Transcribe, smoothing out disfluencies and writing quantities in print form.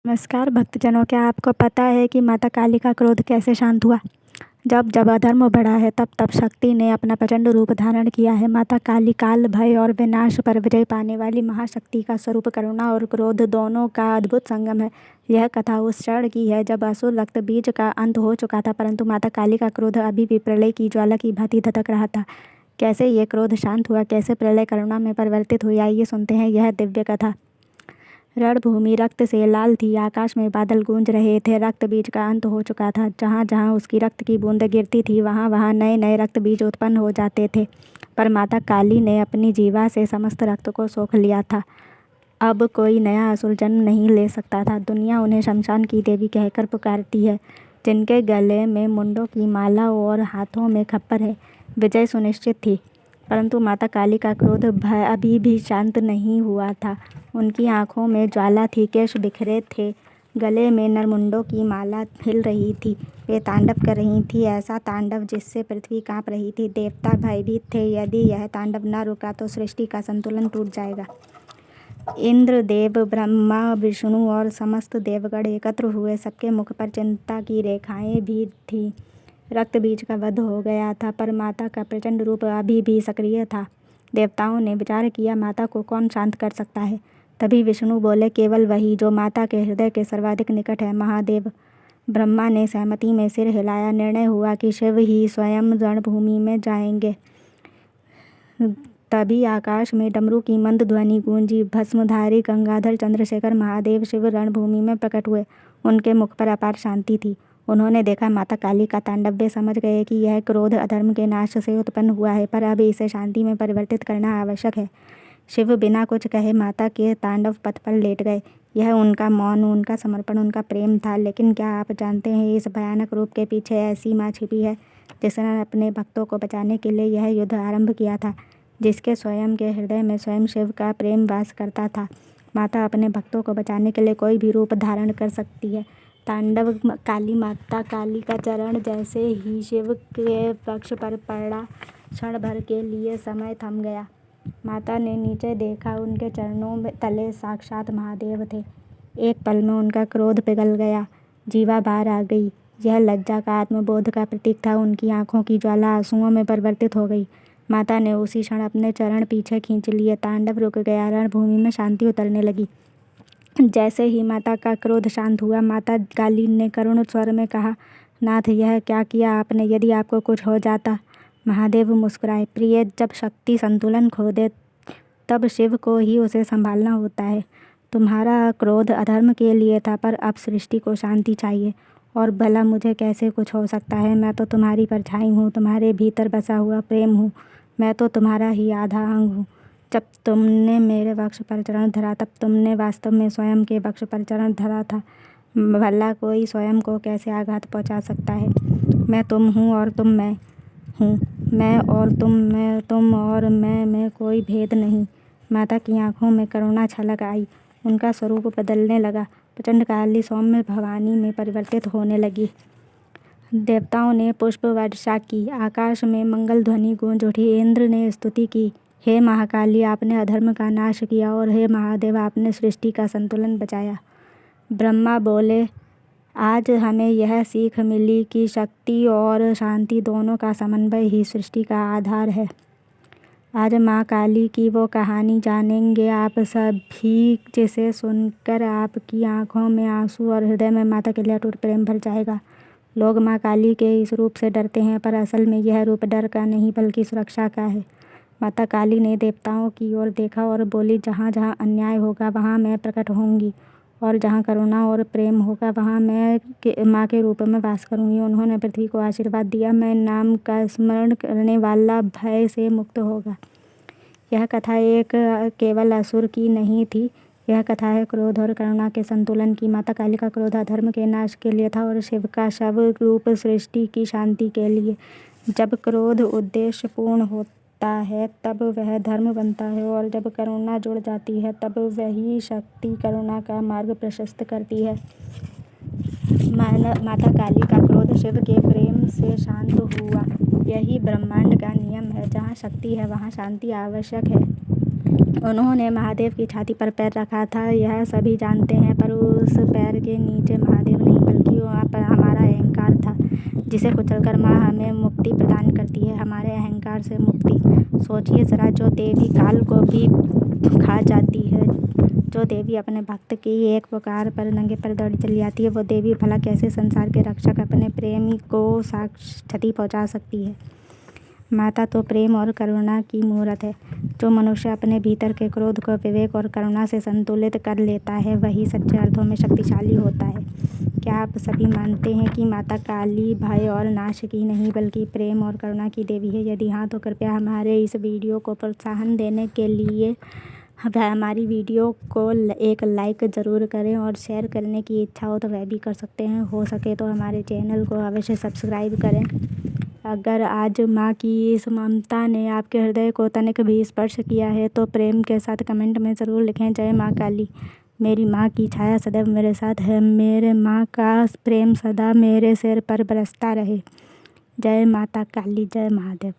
नमस्कार भक्तजनों, क्या आपको पता है कि माता काली का क्रोध कैसे शांत हुआ? जब जब अधर्म बढ़ा है, तब तब शक्ति ने अपना प्रचंड रूप धारण किया है। माता काली काल, भय और विनाश पर विजय पाने वाली महाशक्ति का स्वरूप करुणा और क्रोध दोनों का अद्भुत संगम है। यह कथा उस क्षण की है जब असुर रक्त बीज का अंत हो चुका था, परंतु माता काली का क्रोध अभी भी प्रलय की ज्वाला की भांति धधक रहा था। कैसे ये क्रोध शांत हुआ, कैसे प्रलय करुणा में परिवर्तित हुई, आइए सुनते हैं यह दिव्य कथा। रणभूमि रक्त से लाल थी। आकाश में बादल गूंज रहे थे। रक्त बीज का अंत हो चुका था। जहाँ जहाँ उसकी रक्त की बूंद गिरती थी, वहाँ वहाँ नए नए रक्त बीज उत्पन्न हो जाते थे। पर माता काली ने अपनी जीवा से समस्त रक्त को सोख लिया था। अब कोई नया असुर जन्म नहीं ले सकता था। दुनिया उन्हें शमशान की देवी कहकर पुकारती है, जिनके गले में मुंडों की माला और हाथों में खप्पर है। विजय सुनिश्चित थी, परंतु माता काली का क्रोध अभी भी शांत नहीं हुआ था। उनकी आंखों में ज्वाला थी, केश बिखरे थे, गले में नरमुंडों की माला हिल रही थी। वे तांडव कर रही थी, ऐसा तांडव जिससे पृथ्वी कांप रही थी। देवता भयभीत थे, यदि यह तांडव न रुका तो सृष्टि का संतुलन टूट जाएगा। इंद्र, देव, ब्रह्मा, विष्णु और समस्त देवगण एकत्र हुए। सबके मुख पर चिंता की रेखाएं भी थीं। रक्त बीज का वध हो गया था, पर माता का प्रचंड रूप अभी भी सक्रिय था। देवताओं ने विचार किया, माता को कौन शांत कर सकता है? तभी विष्णु बोले, केवल वही जो माता के हृदय के सर्वाधिक निकट है, महादेव। ब्रह्मा ने सहमति में सिर हिलाया। निर्णय हुआ कि शिव ही स्वयं रणभूमि में जाएंगे। तभी आकाश में डमरू की मंद ध्वनि गूंजी। भस्मधारी गंगाधर चंद्रशेखर महादेव शिव रणभूमि में प्रकट हुए। उनके मुख पर अपार शांति थी। उन्होंने देखा माता काली का तांडव। वे समझ गए कि यह क्रोध अधर्म के नाश से उत्पन्न हुआ है, पर अब इसे शांति में परिवर्तित करना आवश्यक है। शिव बिना कुछ कहे माता के तांडव पथ पर लेट गए। यह उनका मौन, उनका समर्पण, उनका प्रेम था। लेकिन क्या आप जानते हैं, इस भयानक रूप के पीछे ऐसी माँ छिपी है, जिसने अपने भक्तों को बचाने के लिए यह युद्ध आरंभ किया था, जिसके स्वयं के हृदय में स्वयं शिव का प्रेम वास करता था। माता अपने भक्तों को बचाने के लिए कोई भी रूप धारण कर सकती है। तांडव काली माता काली का चरण जैसे ही शिव के वक्ष पर पड़ा, क्षण भर के लिए समय थम गया। माता ने नीचे देखा, उनके चरणों में तले साक्षात महादेव थे। एक पल में उनका क्रोध पिघल गया, जीवा बाहर आ गई। यह लज्जा का, आत्मबोध का प्रतीक था। उनकी आंखों की ज्वाला आंसुओं में परिवर्तित हो गई। माता ने उसी क्षण अपने चरण पीछे खींच लिए। तांडव रुक गया। रणभूमि में शांति उतरने लगी। जैसे ही माता का क्रोध शांत हुआ, माता काली ने करुण स्वर में कहा, नाथ, यह क्या किया आपने? यदि आपको कुछ हो जाता? महादेव मुस्कुराए, प्रिय, जब शक्ति संतुलन खो दे, तब शिव को ही उसे संभालना होता है। तुम्हारा क्रोध अधर्म के लिए था, पर अब सृष्टि को शांति चाहिए। और भला मुझे कैसे कुछ हो सकता है? मैं तो तुम्हारी परछाई हूँ, तुम्हारे भीतर बसा हुआ प्रेम हूँ। मैं तो तुम्हारा ही आधा अंग हूँ। जब तुमने मेरे वक्ष पर चरण धरा, तब तुमने वास्तव में स्वयं के वक्ष पर चरण धरा था। भला कोई स्वयं को कैसे आघात पहुँचा सकता है? मैं तुम हूँ और तुम मैं हूँ। मैं और तुम और मैं में कोई भेद नहीं। माता की आंखों में करुणा छलक आई। उनका स्वरूप बदलने लगा। प्रचंड काली सौम्य भवानी में परिवर्तित होने लगी। देवताओं ने पुष्प वर्षा की। आकाश में मंगल ध्वनि गूंज उठी। इंद्र ने स्तुति की, हे महाकाली, आपने अधर्म का नाश किया, और हे महादेव, आपने सृष्टि का संतुलन बचाया। ब्रह्मा बोले, आज हमें यह सीख मिली कि शक्ति और शांति दोनों का समन्वय ही सृष्टि का आधार है। आज माँ काली की वो कहानी जानेंगे आप सभी, जिसे सुनकर आपकी आंखों में आंसू और हृदय में माता के लिए अटूट प्रेम भर जाएगा। लोग माँ काली के इस रूप से डरते हैं, पर असल में यह रूप डर का नहीं बल्कि सुरक्षा का है। माता काली ने देवताओं की ओर देखा और बोली, जहाँ जहाँ अन्याय होगा वहाँ मैं प्रकट होंगी, और जहाँ करुणा और प्रेम होगा वहाँ मैं माँ के रूप में वास करूँगी। उन्होंने पृथ्वी को आशीर्वाद दिया, मैं नाम का स्मरण करने वाला भय से मुक्त होगा। यह कथा एक केवल असुर की नहीं थी, यह कथा है क्रोध और करुणा के संतुलन की। माता काली का क्रोध अधर्म के नाश के लिए था, और शिव का शव रूप सृष्टि की शांति के लिए। जब क्रोध उद्देश्य पूर्ण होता है, तब वह धर्म बनता है, और जब करुणा जुड़ जाती है, तब वही शक्ति करुणा का मार्ग प्रशस्त करती है। माता काली का क्रोध शिव के प्रेम से शांत हुआ। यही ब्रह्मांड का नियम है। जहाँ शक्ति है, वहाँ शांति आवश्यक है। उन्होंने महादेव की छाती पर पैर रखा था, यह सभी जानते हैं, पर उस पैर के नीचे महादेव नहीं बल्कि वहाँ पर हमारा अहंकार था, जिसे कुचलकर माँ हमें मुक्ति प्रदान करती है, हमारे अहंकार से मुक्ति। सोचिए ज़रा, जो देवी काल को भी खा जाती है, जो देवी अपने भक्त की एक पुकार पर नंगे पैर दौड़ी चली जाती है, वो देवी भला कैसे संसार के रक्षक अपने प्रेमी को क्षति पहुँचा सकती है। माता तो प्रेम और करुणा की मूरत है। जो मनुष्य अपने भीतर के क्रोध को विवेक और करुणा से संतुलित कर लेता है, वही सच्चे अर्थों में शक्तिशाली होता है। क्या आप सभी मानते हैं कि माता काली भय और नाश की नहीं बल्कि प्रेम और करुणा की देवी है? यदि हाँ, तो कृपया हमारे इस वीडियो को प्रोत्साहन देने के लिए हमारी वीडियो को एक लाइक ज़रूर करें, और शेयर करने की इच्छा हो तो वह भी कर सकते हैं। हो सके तो हमारे चैनल को अवश्य सब्सक्राइब करें। अगर आज माँ की इस ममता ने आपके हृदय को तनिक भी स्पर्श किया है तो प्रेम के साथ कमेंट में ज़रूर लिखें, जय माँ काली। मेरी माँ की छाया सदैव मेरे साथ है, मेरे माँ का प्रेम सदा मेरे सिर पर बरसता रहे। जय माता काली, जय महादेव।